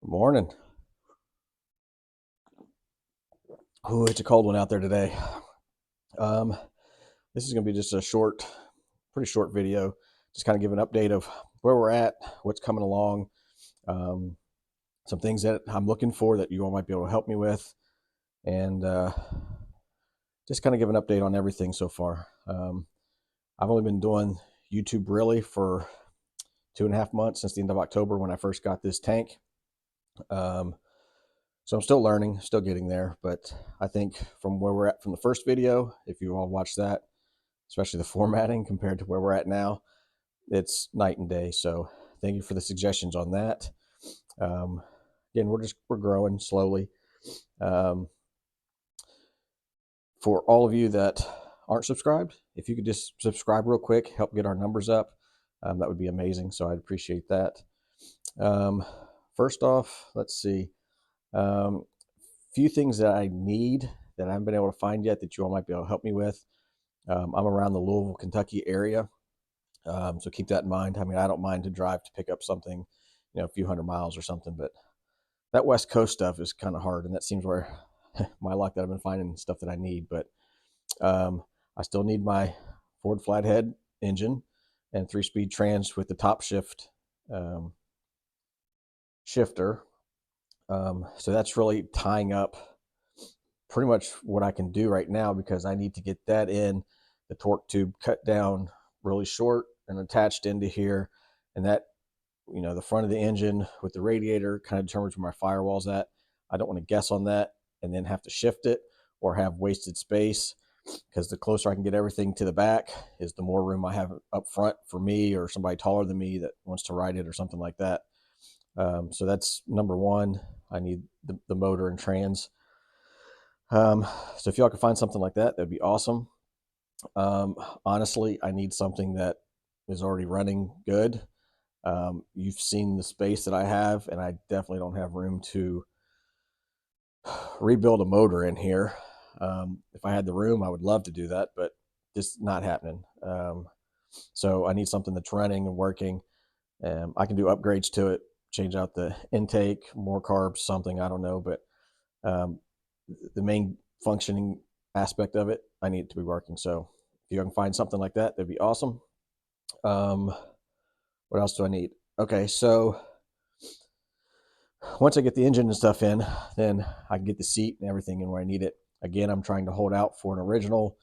Morning. Oh, it's a cold one out there today. Um, this is going to be just a pretty short video. Just kind of give an update of where we're at, what's coming along, um, some things that I'm looking for that you all might be able to help me with, and just kind of give an update on everything so far. I've only been doing YouTube really for 2.5 months since the end of October when I first got this tank. Um, So I'm still learning, still getting there, but I think from where we're at from the first video, if you all watched that, especially the formatting compared to where we're at now, it's night and day. So thank you for the suggestions on that. Um, Again, we're growing slowly. Um, for all of you that aren't subscribed, if you could just subscribe real quick, help get our numbers up, that would be amazing. So I'd appreciate that. Um, First off, let's see. Um, Few things that I need that I haven't been able to find yet that you all might be able to help me with. I'm around the Louisville, Kentucky area, so keep that in mind. I mean, I don't mind to drive to pick up something, a few hundred miles or something, but that West Coast stuff is kind of hard, and that seems where my luck that I've been finding stuff that I need. But um, I still need my Ford Flathead engine and 3-speed trans with the top um, shifter. So that's really tying up pretty much what I can do right now because I need to get that in the torque tube cut down really short and attached into here. And that, the front of the engine with the radiator kind of determines where my firewall's at. I don't want to guess on that and then have to shift it or have wasted space because the closer I can get everything to the back is the more room I have up front for me or somebody taller than me that wants to ride it or something like that. So that's number one. I need the motor and trans. So if y'all can find something like that, that'd be awesome. Um, Honestly, I need something that is already running good. You've seen the space that I have, and I definitely don't have room to rebuild a motor in here. If I had the room, I would love to do that, but just not happening. So I need something that's running and working. I can do upgrades to it, change out the intake, more carbs, something, I don't know, but um, the main functioning aspect of it, I need it to be working. So if you can find something like that, that'd be awesome. Um, what else do I need? Okay, so once I get the engine and stuff in, then I can get the seat and everything in where I need it. Again, I'm trying to hold out for an original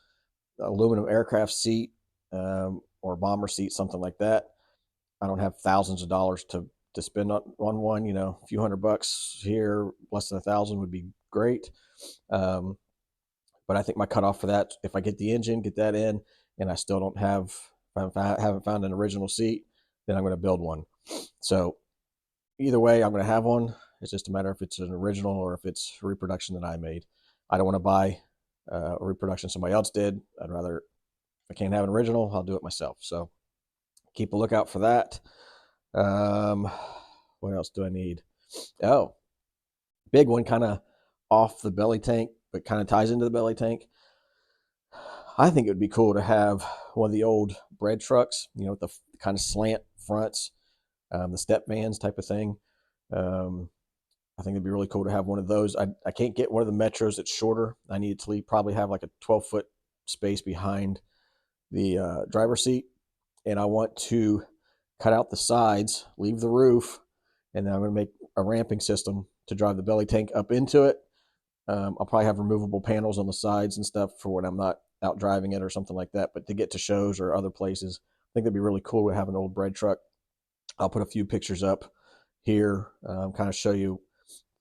aluminum aircraft seat or bomber seat, something like that. I don't have thousands of dollars to spend on one. A few $100 here, less than 1,000 would be great. Um, but I think my cutoff for that, if I get the engine, get that in, and I still don't have, if I haven't found an original seat, then I'm going to build one. So either way, I'm going to have one. It's just a matter if it's an original or if it's a reproduction that I made. I don't want to buy a reproduction somebody else did. I'd rather, if I can't have an original, I'll do it myself. So keep a lookout for that. Um, what else do I need? Oh, big one, kind of off the belly tank, but kind of ties into the belly tank. I think it would be cool to have one of the old bread trucks, with the kind of slant fronts, the step vans type of thing. Um, I think it'd be really cool to have one of those. I can't get one of the Metros that's shorter. I need to probably have like a 12-foot space behind the driver's seat. And I want to cut out the sides, leave the roof, and then I'm going to make a ramping system to drive the belly tank up into it. I'll probably have removable panels on the sides and stuff for when I'm not out driving it or something like that. But to get to shows or other places, I think that'd be really cool to have an old bread truck. I'll put a few pictures up here, kind of show you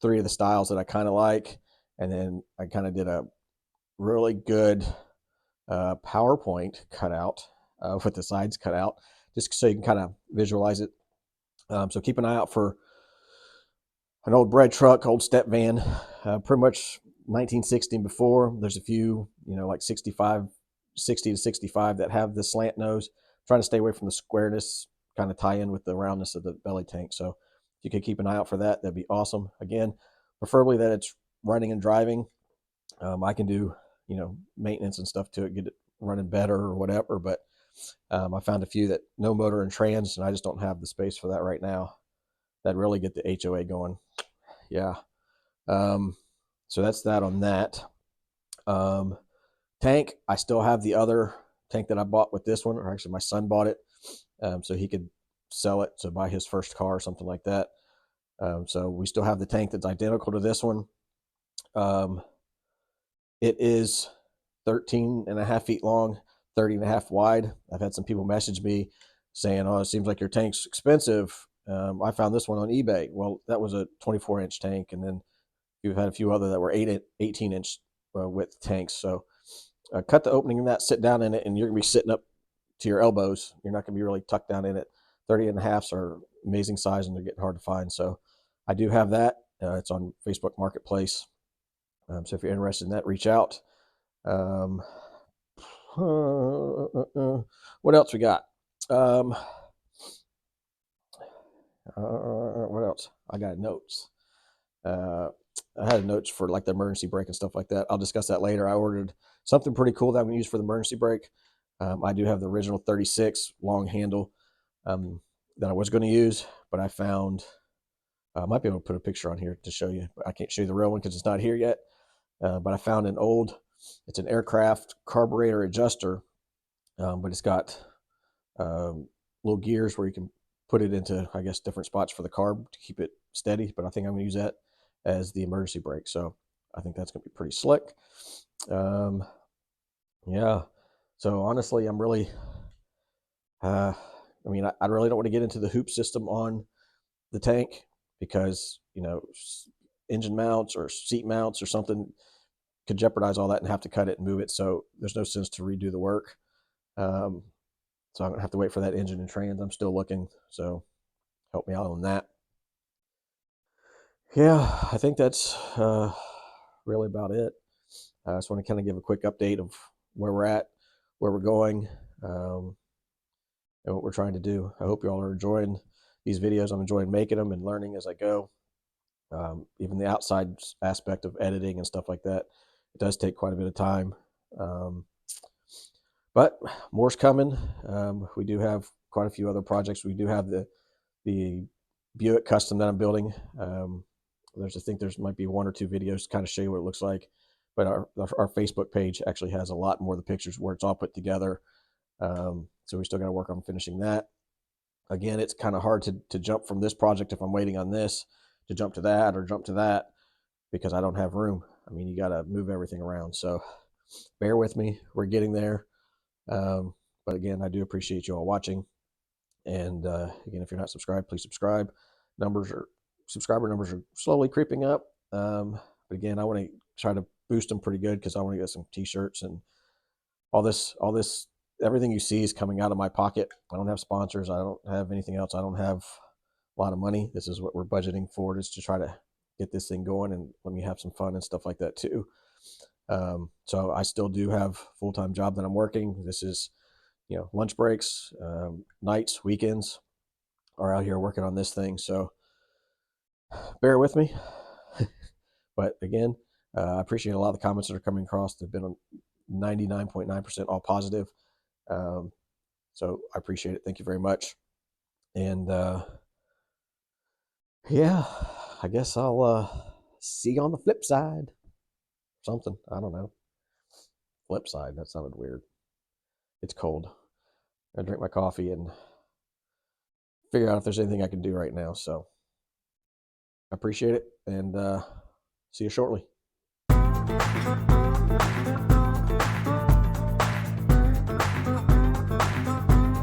three of the styles that I kind of like. And then I kind of did a really good PowerPoint cutout with the sides cut out, just so you can kind of visualize it. So keep an eye out for an old bread truck, old step van, pretty much 1960 and before. There's a few, like 60 to 65 that have the slant nose. Trying to stay away from the squareness, kind of tie in with the roundness of the belly tank. So if you could keep an eye out for that, that'd be awesome. Again, preferably that it's running and driving. I can do, maintenance and stuff to it, get it running better or whatever. But I found a few that no motor and trans, and I just don't have the space for that right now. That really get the HOA going. yeah. So that's that on that. Tank, I still have the other tank that I bought with this one, or actually my son bought it, so he could sell it to buy his first car or something like that. So we still have the tank that's identical to this one. It is 13 and a half feet long, 30 and a half wide. I've had some people message me saying, oh, it seems like your tank's expensive. I found this one on eBay. Well, that was a 24-inch tank, and then you've had a few other that were 18-inch width tanks. So cut the opening in that, sit down in it, and you're going to be sitting up to your elbows. You're not going to be really tucked down in it. 30 and a halfs are amazing size, and they're getting hard to find. So I do have that. It's on Facebook Marketplace. So if you're interested in that, reach out. What else we got? What else? I got notes. I had notes for like the emergency brake and stuff like that. I'll discuss that later. I ordered something pretty cool that I'm going to use for the emergency brake. I do have the original 36 long handle that I was going to use, but I found, I might be able to put a picture on here to show you. I can't show you the real one because it's not here yet. But I found an old, it's an aircraft carburetor adjuster, but it's got little gears where you can put it into, I guess, different spots for the carb to keep it steady. But I think I'm going to use that as the emergency brake. So I think that's going to be pretty slick. Yeah. So honestly, I'm really, I mean, I really don't want to get into the hoop system on the tank because, you know, engine mounts or seat mounts or something could jeopardize all that and have to cut it and move it. So there's no sense to redo the work. So I'm going to have to wait for that engine and trans. I'm still looking. So help me out on that. Yeah, I think that's really about it. I just want to kind of give a quick update of where we're at, where we're going, and what we're trying to do. I hope you all are enjoying these videos. I'm enjoying making them and learning as I go. Even the outside aspect of editing and stuff like that, it does take quite a bit of time. But more's coming. We do have quite a few other projects. We do have the Buick custom that I'm building. I think there's might be one or two videos to kind of show you what it looks like. But our Facebook page actually has a lot more of the pictures where it's all put together. So we still got to work on finishing that. Again, it's kind of hard to jump from this project if I'm waiting on this to jump to that or jump to that because I don't have room. I mean, you got to move everything around. So bear with me. We're getting there. But again, I do appreciate you all watching. And again, if you're not subscribed, please subscribe. Subscriber numbers are slowly creeping up. But again, I want to try to boost them pretty good because I want to get some t-shirts and all this, everything you see is coming out of my pocket. I don't have sponsors. I don't have anything else. I don't have a lot of money. This is what we're budgeting for, is to try to get this thing going and let me have some fun and stuff like that too. So I still do have a full-time job that I'm working. This is, you know, lunch breaks, nights, weekends are out here working on this thing. So bear with me. But again, I appreciate a lot of the comments that are coming across. They've been 99.9% all positive. So I appreciate it. Thank you very much. And yeah, I guess I'll see you on the flip side. Something. I don't know. Flip side. That sounded weird. It's cold. I drink my coffee and figure out if there's anything I can do right now. So I appreciate it, and see you shortly.